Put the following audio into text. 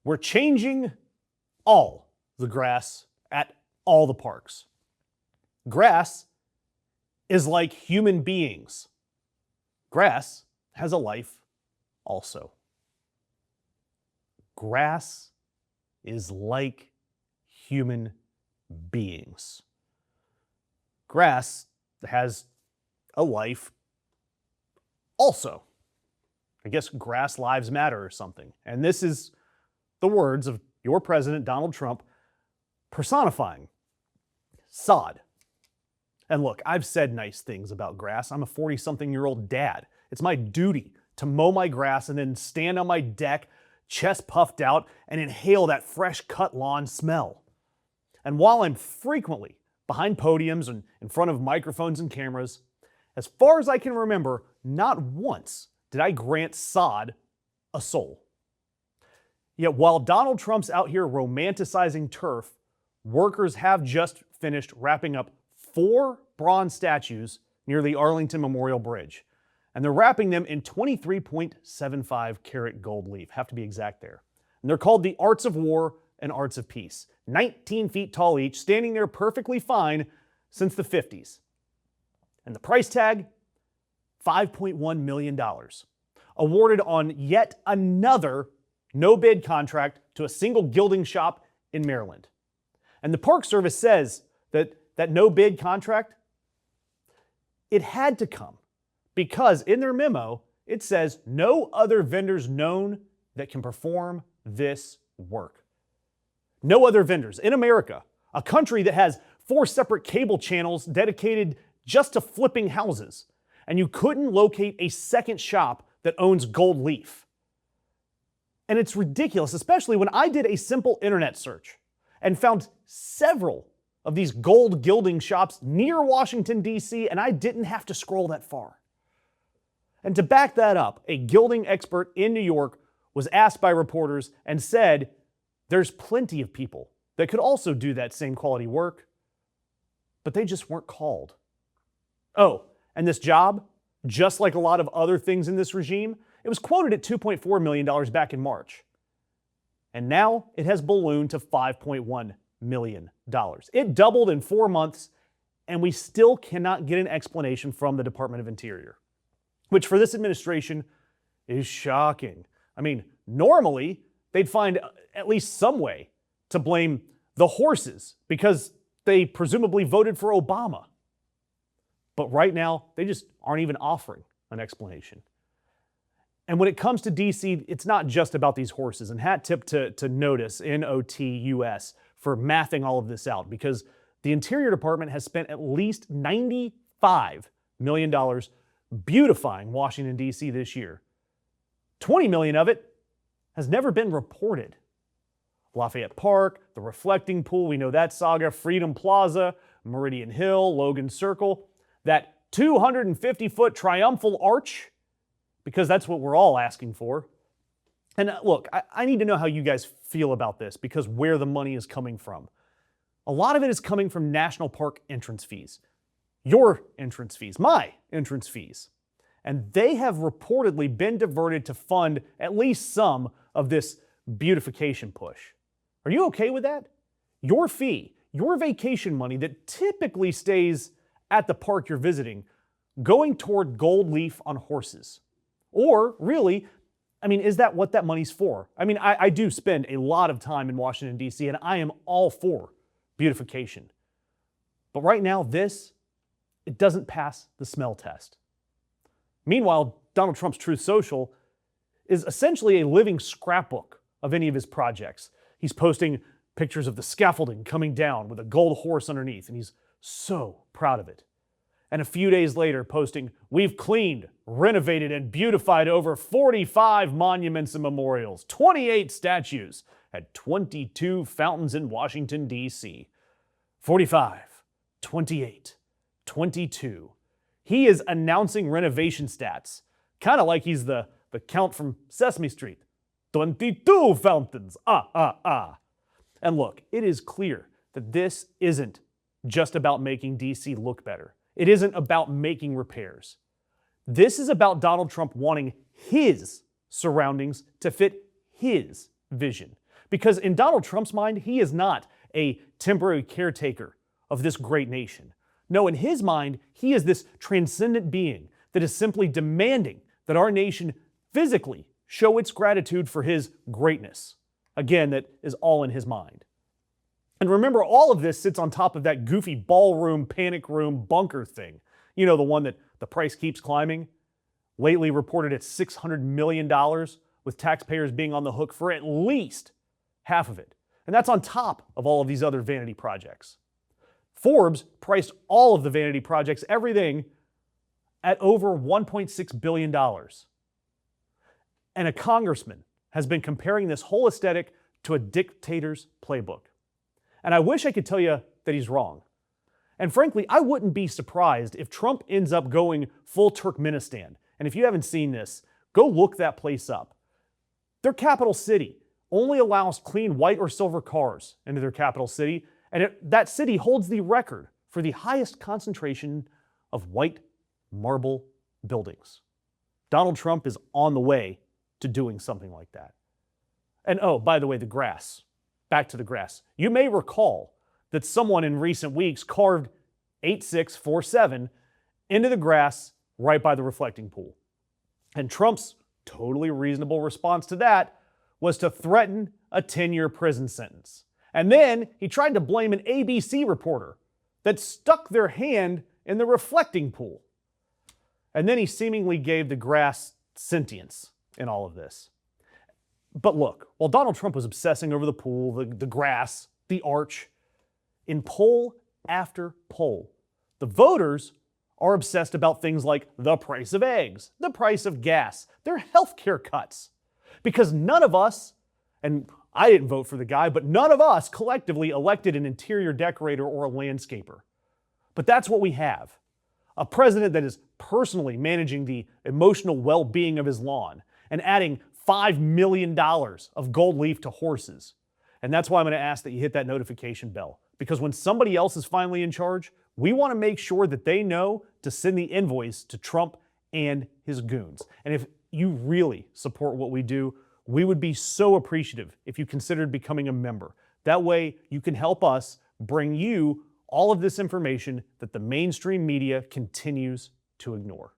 We're changing all the grass at all the parks. Grass is like human beings. Grass has a life also. Grass is like human beings. Grass has a life also. I guess grass lives matter or something. And this is the words of your president, Donald Trump, personifying sod. And look, I've said nice things about grass. I'm a 40-something-year-old dad. It's my duty to mow my grass and then stand on my deck, chest puffed out, and inhale that fresh cut lawn smell. And while I'm frequently behind podiums and in front of microphones and cameras, as far as I can remember, not once did I grant sod a soul. Yet while Donald Trump's out here romanticizing turf, workers have just finished wrapping up 4 bronze statues near the Arlington Memorial Bridge. And they're wrapping them in 23.75 karat gold leaf. Have to be exact there. And they're called the Arts of War and Arts of Peace. 19 feet tall each, standing there perfectly fine since the 50s. And the price tag, $5.1 million. Awarded on yet another no-bid contract to a single gilding shop in Maryland. And the Park Service says that no-bid contract, it had to come because in their memo, it says no other vendors known that can perform this work. No other vendors in America, a country that has 4 separate cable channels dedicated just to flipping houses, and you couldn't locate a second shop that owns gold leaf. And it's ridiculous, especially when I did a simple internet search and found several of these gold gilding shops near Washington, D.C., and I didn't have to scroll that far. And to back that up, a gilding expert in New York was asked by reporters and said, there's plenty of people that could also do that same quality work, but they just weren't called. Oh, and this job, just like a lot of other things in this regime, it was quoted at $2.4 million back in March. And now it has ballooned to $5.1 million. It doubled in 4 months, and we still cannot get an explanation from the Department of Interior, which for this administration is shocking. I mean, normally they'd find at least some way to blame the horses because they presumably voted for Obama. But right now, they just aren't even offering an explanation. And when it comes to DC, it's not just about these horses. And hat tip to Notice, NOTUS, for mathing all of this out, because the Interior Department has spent at least $95 million beautifying Washington, D.C. this year. $20 million of it has never been reported. Lafayette Park, the Reflecting Pool, we know that saga, Freedom Plaza, Meridian Hill, Logan Circle, that 250-foot triumphal arch, because that's what we're all asking for. And look, I need to know how you guys feel about this, because where the money is coming from. A lot of it is coming from national park entrance fees. Your entrance fees, my entrance fees. And they have reportedly been diverted to fund at least some of this beautification push. Are you okay with that? Your fee, your vacation money that typically stays at the park you're visiting, going toward gold leaf on horses. Or really, I mean, is that what that money's for? I mean, I do spend a lot of time in Washington, D.C., and I am all for beautification. But right now, it doesn't pass the smell test. Meanwhile, Donald Trump's Truth Social is essentially a living scrapbook of any of his projects. He's posting pictures of the scaffolding coming down with a gold horse underneath, and he's so proud of it. And a few days later, posting, "We've cleaned, renovated, and beautified over 45 monuments and memorials, 28 statues, at 22 fountains in Washington, D.C. 45, 28, 22. He is announcing renovation stats, kind of like he's the Count from Sesame Street. 22 fountains, And look, it is clear that this isn't just about making D.C. look better. It isn't about making repairs. This is about Donald Trump wanting his surroundings to fit his vision. Because in Donald Trump's mind, he is not a temporary caretaker of this great nation. No, in his mind, he is this transcendent being that is simply demanding that our nation physically show its gratitude for his greatness. Again, that is all in his mind. And remember, all of this sits on top of that goofy ballroom, panic room, bunker thing. You know, the one that the price keeps climbing, lately reported at $600 million, with taxpayers being on the hook for at least half of it. And that's on top of all of these other vanity projects. Forbes priced all of the vanity projects, everything, at over $1.6 billion. And a congressman has been comparing this whole aesthetic to a dictator's playbook. And I wish I could tell you that he's wrong. And frankly, I wouldn't be surprised if Trump ends up going full Turkmenistan. And if you haven't seen this, go look that place up. Their capital city only allows clean white or silver cars into their capital city, and that city holds the record for the highest concentration of white marble buildings. Donald Trump is on the way to doing something like that. And oh, by the way, the grass. Back to the grass. You may recall that someone in recent weeks carved 8647 into the grass right by the reflecting pool. And Trump's totally reasonable response to that was to threaten a 10-year prison sentence. And then he tried to blame an ABC reporter that stuck their hand in the reflecting pool. And then he seemingly gave the grass sentience in all of this. But look, while Donald Trump was obsessing over the pool, the grass, the arch, in poll after poll, the voters are obsessed about things like the price of eggs, the price of gas, their health care cuts. Because none of us, and I didn't vote for the guy, but none of us collectively elected an interior decorator or a landscaper. But that's what we have. A president that is personally managing the emotional well-being of his lawn and adding $5 million of gold leaf to horses. And that's why I'm going to ask that you hit that notification bell. Because when somebody else is finally in charge, we want to make sure that they know to send the invoice to Trump and his goons. And if you really support what we do, we would be so appreciative if you considered becoming a member. That way you can help us bring you all of this information that the mainstream media continues to ignore.